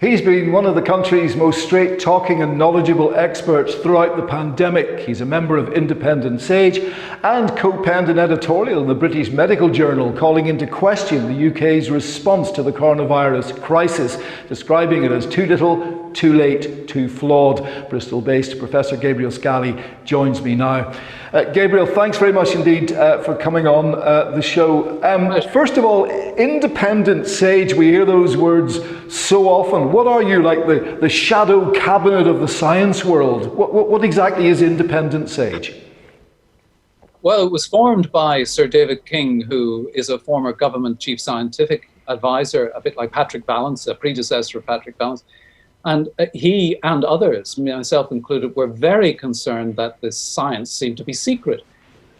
He's been one of the country's most straight-talking and knowledgeable experts throughout the pandemic. He's a member of Independent Sage and co-penned an editorial in the British Medical Journal calling into question the UK's response to the coronavirus crisis, describing it as too little, too late, too flawed. Bristol-based Professor Gabriel Scally joins me now. Gabriel, thanks very much indeed for coming on the show. First of all, Independent Sage, we hear those words so often. What are you, like the shadow cabinet of the science world? What exactly is Independent Sage? Well, it was formed by Sir David King, who is a former government chief scientific advisor, a bit like Patrick Vallance, a predecessor of Patrick Vallance. And he and others, myself included, were very concerned that this science seemed to be secret.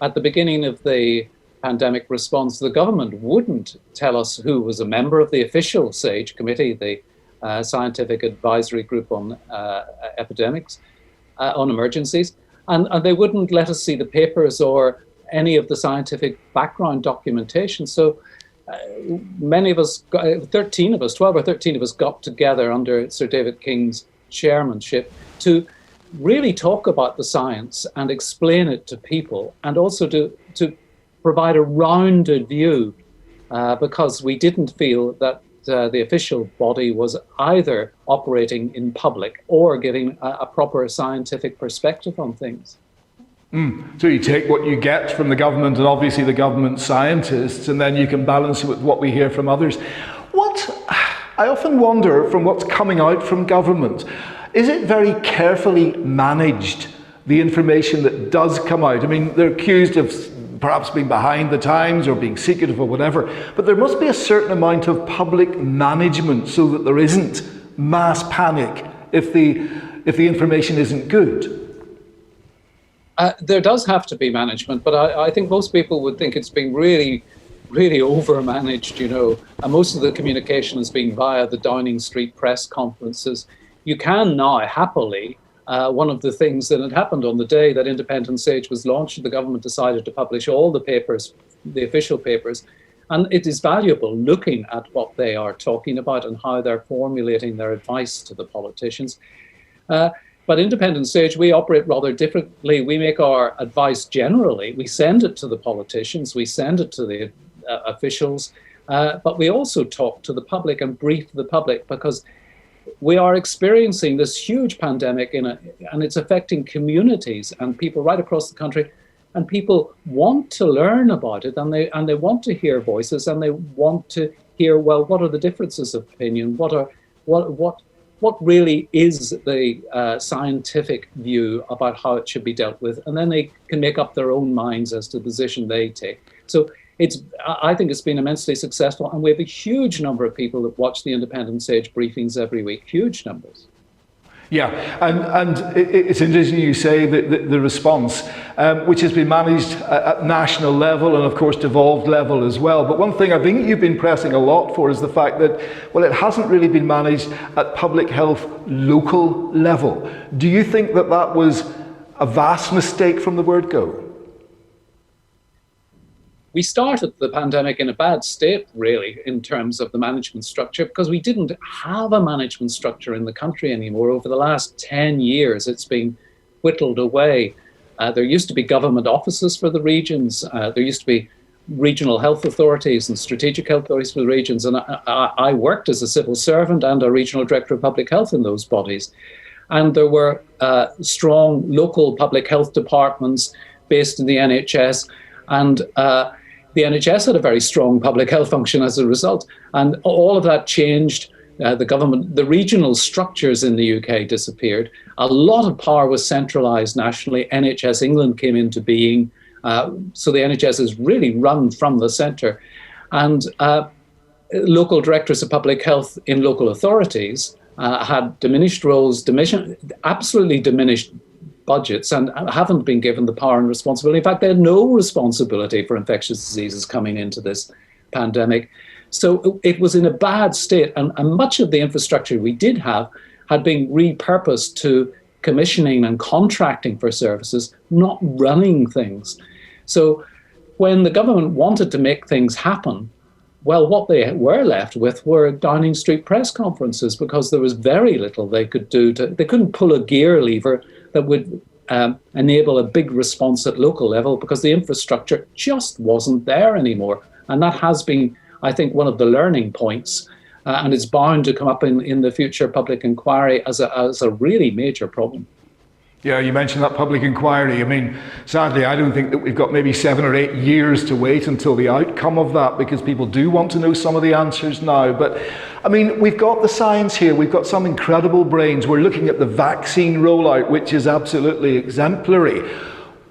At the beginning of the pandemic response, the government wouldn't tell us who was a member of the official SAGE committee, the Scientific Advisory Group on Epidemics, on Emergencies, and they wouldn't let us see the papers or any of the scientific background documentation. So many of us, 12 or 13 of us got together under Sir David King's chairmanship to really talk about the science and explain it to people, and also to provide a rounded view, because we didn't feel that the official body was either operating in public or giving a proper scientific perspective on things. So you take what you get from the government and obviously the government scientists, and then you can balance it with what we hear from others. I often wonder, from what's coming out from government, is it very carefully managed, the information that does come out? I mean, they're accused of perhaps being behind the times or being secretive or whatever, but there must be a certain amount of public management so that there isn't mass panic if the information isn't good. There does have to be management, but I think most people would think it's been really, really over-managed, you know. And most of the communication has been via the Downing Street press conferences. You can now happily, one of the things that had happened on the day that Independent Sage was launched, the government decided to publish all the papers, the official papers, and it is valuable looking at what they are talking about and how they're formulating their advice to the politicians. But Independent Sage, we operate rather differently. We make our advice generally. We send it to the politicians, we send it to the officials, but we also talk to the public and brief the public, because we are experiencing this huge pandemic and it's affecting communities and people right across the country. And people want to learn about it, and they want to hear voices, and they want to hear, well, what are the differences of opinion? What really is the scientific view about how it should be dealt with? And then they can make up their own minds as to the position they take. So I think it's been immensely successful, and we have a huge number of people that watch the Independent Sage briefings every week, huge numbers. Yeah, and it's interesting you say that the response, which has been managed at national level and of course devolved level as well. But one thing I think you've been pressing a lot for is the fact that, well, it hasn't really been managed at public health local level. Do you think that that was a vast mistake from the word go? We started the pandemic in a bad state, really, in terms of the management structure, because we didn't have a management structure in the country anymore. Over the last 10 years, it's been whittled away. There used to be government offices for the regions. There used to be regional health authorities and strategic health authorities for the regions. And I worked as a civil servant and a regional director of public health in those bodies. And there were strong local public health departments based in the NHS. And the NHS had a very strong public health function as a result. And all of that changed. The regional structures in the UK disappeared. A lot of power was centralised nationally. NHS England came into being. So the NHS is really run from the centre. And local directors of public health in local authorities had diminished roles, absolutely diminished budgets, and haven't been given the power and responsibility. In fact, they had no responsibility for infectious diseases coming into this pandemic. So it was in a bad state, and much of the infrastructure we did have had been repurposed to commissioning and contracting for services, not running things. So when the government wanted to make things happen, Well, what they were left with were Downing Street press conferences because there was very little they could do. They couldn't pull a gear lever that would enable a big response at local level because the infrastructure just wasn't there anymore. And that has been, I think, one of the learning points. And it's bound to come up in the future public inquiry as a really major problem. Yeah, you mentioned that public inquiry. I mean, sadly, I don't think that we've got maybe 7 or 8 years to wait until the outcome of that, because people do want to know some of the answers now. But, I mean, we've got the science here. We've got some incredible brains. We're looking at the vaccine rollout, which is absolutely exemplary.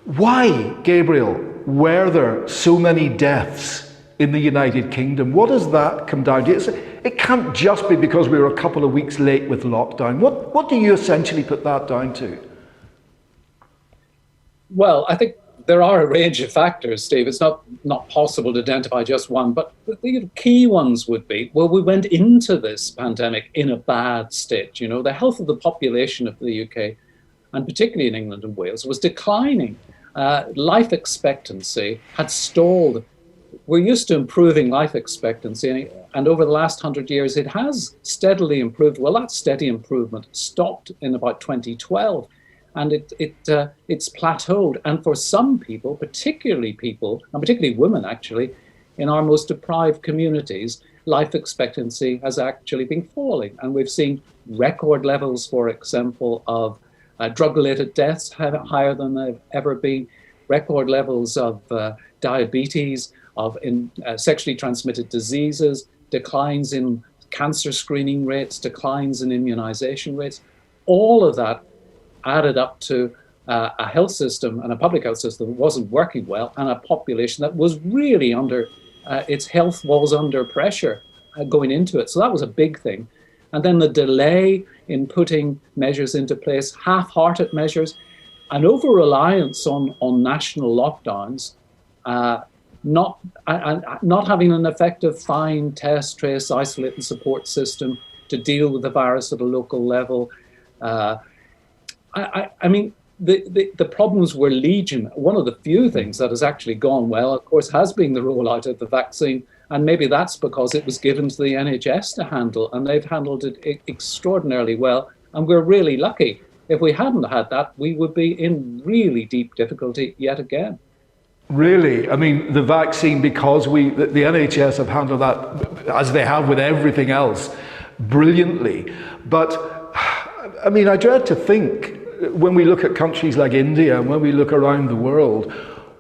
Why, Gabriel, were there so many deaths in the United Kingdom? What does that come down to? It can't just be because we were a couple of weeks late with lockdown. What do you essentially put that down to? Well, I think there are a range of factors, Steve. It's not possible to identify just one, but the key ones would be, well, we went into this pandemic in a bad state. You know, the health of the population of the UK, and particularly in England and Wales, was declining. Life expectancy had stalled. We're used to improving life expectancy, and over the last 100 years, it has steadily improved. Well, that steady improvement stopped in about 2012. And it's plateaued. And for some people, particularly women actually, in our most deprived communities, life expectancy has actually been falling. And we've seen record levels, for example, of drug-related deaths higher than they've ever been, record levels of diabetes, of sexually transmitted diseases, declines in cancer screening rates, declines in immunization rates. All of that added up to a health system and a public health system that wasn't working well, and a population that was really its health was under pressure going into it. So that was a big thing. And then the delay in putting measures into place, half-hearted measures, an over-reliance on national lockdowns, not having an effective find, test, trace, isolate and support system to deal with the virus at a local level. I mean, the problems were legion. One of the few things that has actually gone well, of course, has been the rollout of the vaccine. And maybe that's because it was given to the NHS to handle, and they've handled it extraordinarily well. And we're really lucky. If we hadn't had that, we would be in really deep difficulty yet again. Really? I mean, the vaccine, because the NHS have handled that, as they have with everything else, brilliantly. But, I mean, I dread to think, when we look at countries like India and when we look around the world,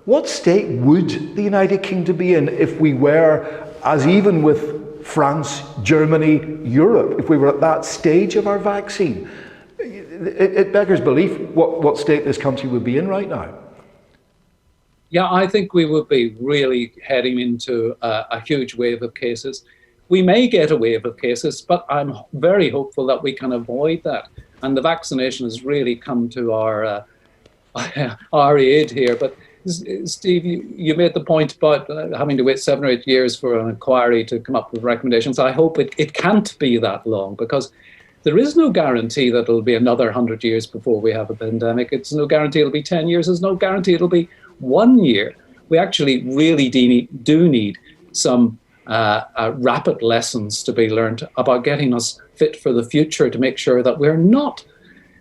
what state would the United Kingdom be in if we were, as even with France, Germany, Europe, if we were at that stage of our vaccine? It beggars belief what state this country would be in right now. Yeah, I think we would be really heading into a huge wave of cases. We may get a wave of cases, but I'm very hopeful that we can avoid that. And the vaccination has really come to our aid here. But Steve, you made the point about having to wait 7 or 8 years for an inquiry to come up with recommendations. I hope it can't be that long, because there is no guarantee that it'll be another 100 years before we have a pandemic. It's no guarantee it'll be 10 years. There's no guarantee it'll be 1 year. We actually really do need some rapid lessons to be learned about getting us fit for the future, to make sure that we're not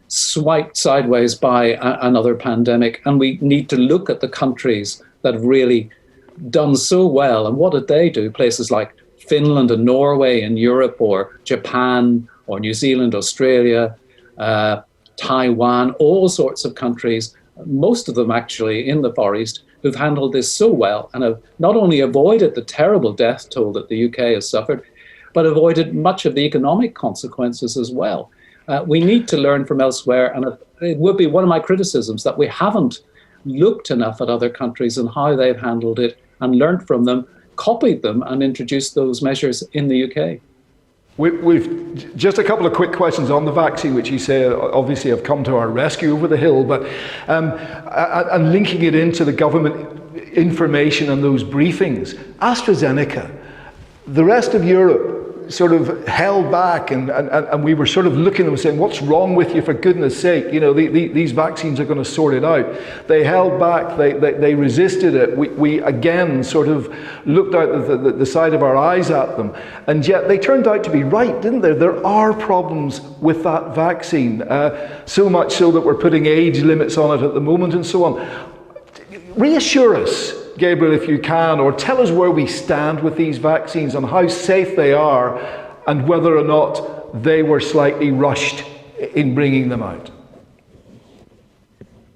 swiped sideways by another pandemic. And we need to look at the countries that have really done so well. And what did they do? Places like Finland and Norway in Europe, or Japan, or New Zealand, Australia, Taiwan, all sorts of countries, most of them actually in the Far East, who've handled this so well and have not only avoided the terrible death toll that the UK has suffered, but avoided much of the economic consequences as well. We need to learn from elsewhere, and it would be one of my criticisms that we haven't looked enough at other countries and how they've handled it, and learned from them, copied them, and introduced those measures in the UK. We've just a couple of quick questions on the vaccine, which you say obviously have come to our rescue over the hill, but and linking it into the government information and those briefings. AstraZeneca, the rest of Europe sort of held back, and we were sort of looking at them and saying, what's wrong with you, for goodness sake? You know, these vaccines are going to sort it out. They held back, they resisted it. We again sort of looked out the side of our eyes at them, and yet they turned out to be right, didn't they? There are problems with that vaccine, so much so that we're putting age limits on it at the moment and so on. Reassure us, Gabriel, if you can, or tell us where we stand with these vaccines and how safe they are, and whether or not they were slightly rushed in bringing them out.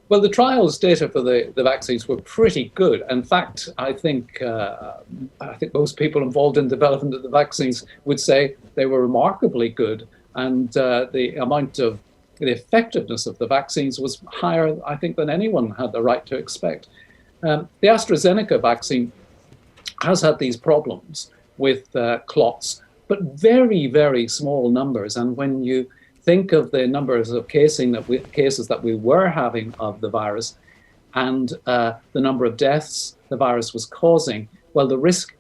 Well, the trials data for the vaccines were pretty good. In fact, I think most people involved in development of the vaccines would say they were remarkably good, and the amount of the effectiveness of the vaccines was higher, I think, than anyone had the right to expect. The AstraZeneca vaccine has had these problems with clots, but very, very small numbers. And when you think of the numbers of cases that we were having of the virus and the number of deaths the virus was causing, well, the risk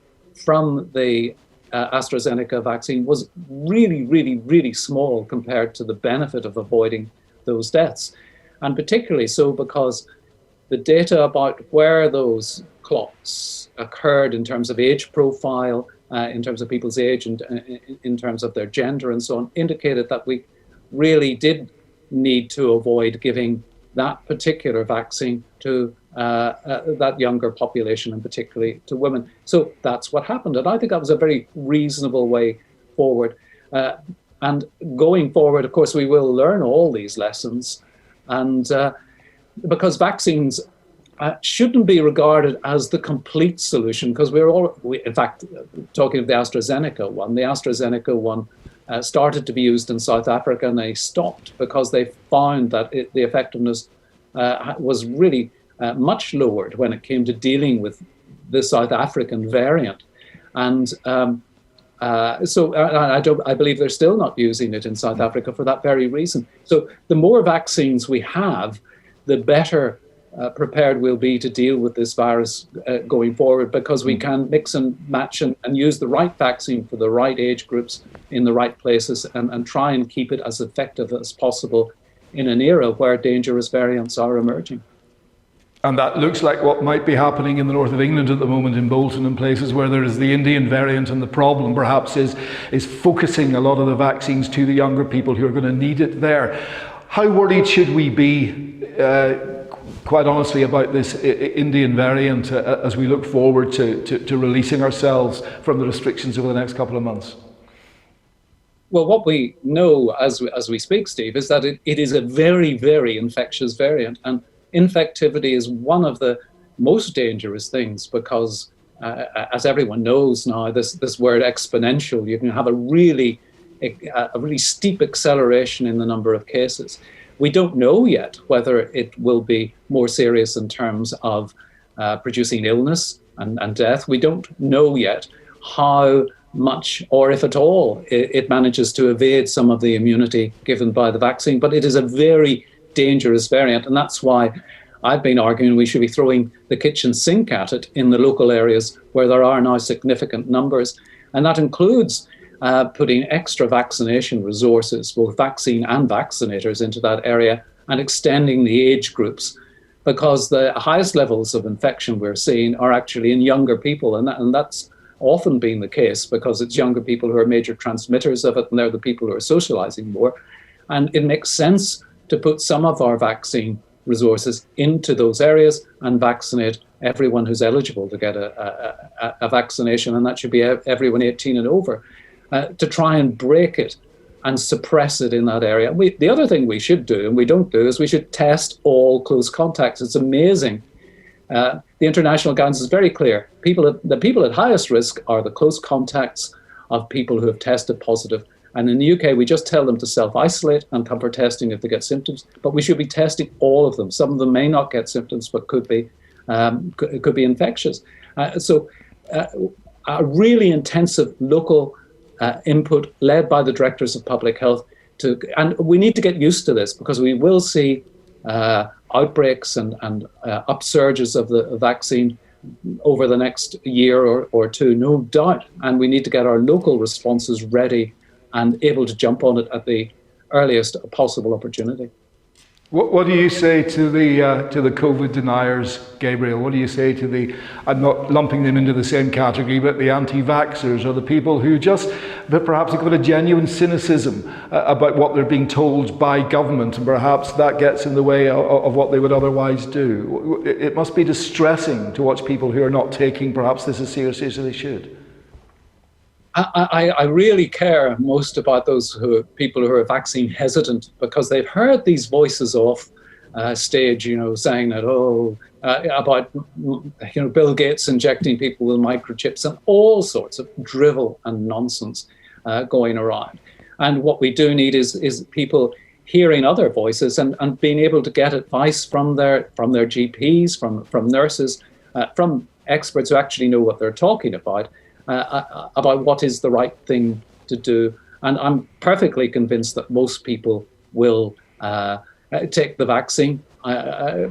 from the AstraZeneca vaccine was really, really, really small compared to the benefit of avoiding those deaths. And particularly so because the data about where those clots occurred in terms of age profile, in terms of people's age and in terms of their gender and so on, indicated that we really did need to avoid giving that particular vaccine to that younger population, and particularly to women. So that's what happened. And I think that was a very reasonable way forward. And going forward, of course, we will learn all these lessons. And because vaccines shouldn't be regarded as the complete solution, because in fact, talking of the AstraZeneca one started to be used in South Africa, and they stopped because they found that the effectiveness was really much lowered when it came to dealing with the South African variant. And so I believe they're still not using it in South Africa for that very reason. So the more vaccines we have, the better prepared we'll be to deal with this virus going forward, because we can mix and match and use the right vaccine for the right age groups in the right places, and try and keep it as effective as possible in an era where dangerous variants are emerging. And that looks like what might be happening in the north of England at the moment, in Bolton and places where there is the Indian variant, and the problem perhaps is focusing a lot of the vaccines to the younger people who are going to need it there. How worried should we be, quite honestly, about this Indian variant as we look forward to releasing ourselves from the restrictions over the next couple of months? Well, what we know as we speak, Steve, is that it is a very, very infectious variant, and infectivity is one of the most dangerous things, because as everyone knows now, this word exponential, you can have a really steep acceleration in the number of cases. We don't know yet whether it will be more serious in terms of producing illness and death. We don't know yet how much, or if at all, it manages to evade some of the immunity given by the vaccine. But it is a very dangerous variant, and that's why I've been arguing we should be throwing the kitchen sink at it in the local areas where there are now significant numbers. And that includes putting extra vaccination resources, both vaccine and vaccinators, into that area, and extending the age groups, because the highest levels of infection we're seeing are actually in younger people, and that's often been the case because it's younger people who are major transmitters of it, and they're the people who are socializing more. And it makes sense to put some of our vaccine resources into those areas and vaccinate everyone who's eligible to get a vaccination, and that should be everyone 18 and over, to try and break it and suppress it in that area. The other thing we should do, and we don't do, is we should test all close contacts. It's amazing. The international guidance is very clear. The people at highest risk are the close contacts of people who have tested positive. And in the UK, we just tell them to self-isolate and come for testing if they get symptoms. But we should be testing all of them. Some of them may not get symptoms, but could be infectious. So a really intensive local input led by the directors of public health. And we need to get used to this, because we will see outbreaks and upsurges of the vaccine over the next year or two, no doubt. And we need to get our local responses ready and able to jump on it at the earliest possible opportunity. What do you say to the COVID deniers, Gabriel? What do you say to the, I'm not lumping them into the same category, but the anti-vaxxers, or the people who just, but perhaps have got a genuine cynicism about what they're being told by government, and perhaps that gets in the way of what they would otherwise do? It must be distressing to watch people who are not taking perhaps this as seriously as they should. I really care most about those people who are vaccine hesitant, because they've heard these voices off stage, saying that, about Bill Gates injecting people with microchips and all sorts of drivel and nonsense going around. And what we do need is people hearing other voices and being able to get advice from their GPs, from nurses, from experts who actually know what they're talking about what is the right thing to do. And I'm perfectly convinced that most people will take the vaccine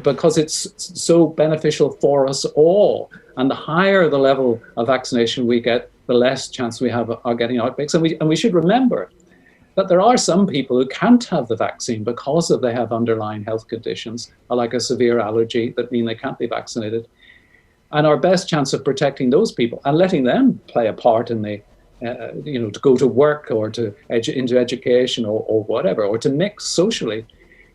because it's so beneficial for us all. And the higher the level of vaccination we get, the less chance we have of getting outbreaks. And we should remember that there are some people who can't have the vaccine because they have underlying health conditions, like a severe allergy, that mean they can't be vaccinated. And our best chance of protecting those people and letting them play a part in the, to go to work or into education or whatever, or to mix socially,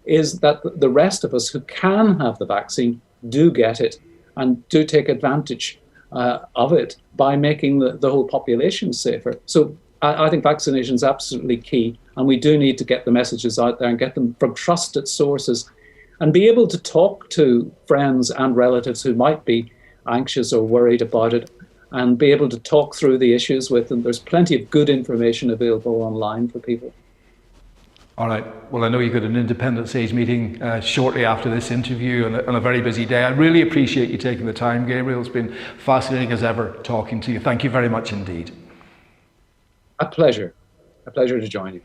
is that the rest of us who can have the vaccine do get it and do take advantage of it by making the whole population safer. So I think vaccination is absolutely key, and we do need to get the messages out there and get them from trusted sources and be able to talk to friends and relatives who might be anxious or worried about it, and be able to talk through the issues with them. There's plenty of good information available online for people. All right. Well, I know you've got an Independence Age meeting shortly after this interview on a very busy day. I really appreciate you taking the time, Gabriel. It's been fascinating as ever talking to you. Thank you very much indeed. A pleasure to join you.